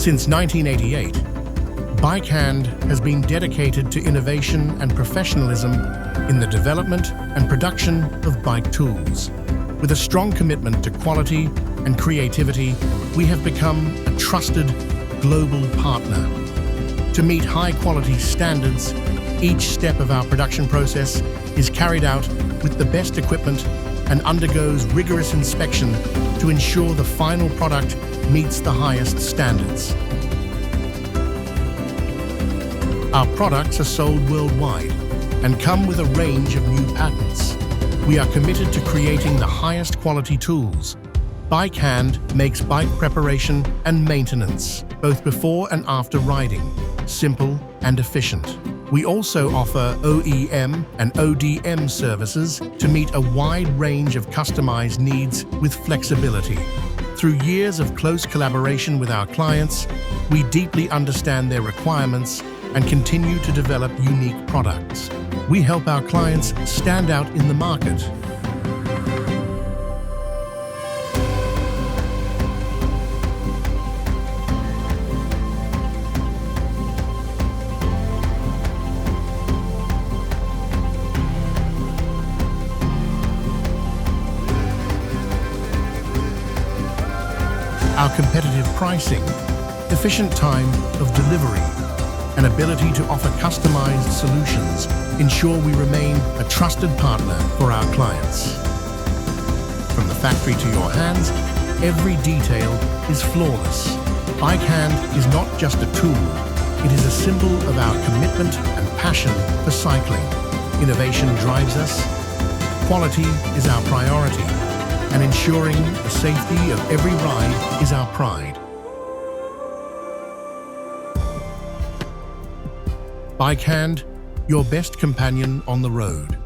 Since 1988, Bikehand has been dedicated to innovation and professionalism in the development and production of bike tools. With a strong commitment to quality and creativity, we have become a trusted global partner. To meet high-quality standards, each step of our production process is carried out with the best equipment and undergoes rigorous inspection to ensure the final product meets the highest standards. Our products are sold worldwide and come with a range of new patents. We are committed to creating the highest quality tools. Bikehand makes bike preparation and maintenance, both before and after riding, simple and efficient. We also offer OEM and ODM services to meet a wide range of customized needs with flexibility. Through years of close collaboration with our clients, we deeply understand their requirements and continue to develop unique products. We help our clients stand out in the market. Our competitive pricing, efficient time of delivery, and ability to offer customized solutions ensure we remain a trusted partner for our clients. From the factory to your hands, every detail is flawless. Bikehand is not just a tool, it is a symbol of our commitment and passion for cycling. Innovation drives us, quality is our priority, and ensuring the safety of every ride is our pride. Bikehand, your best companion on the road.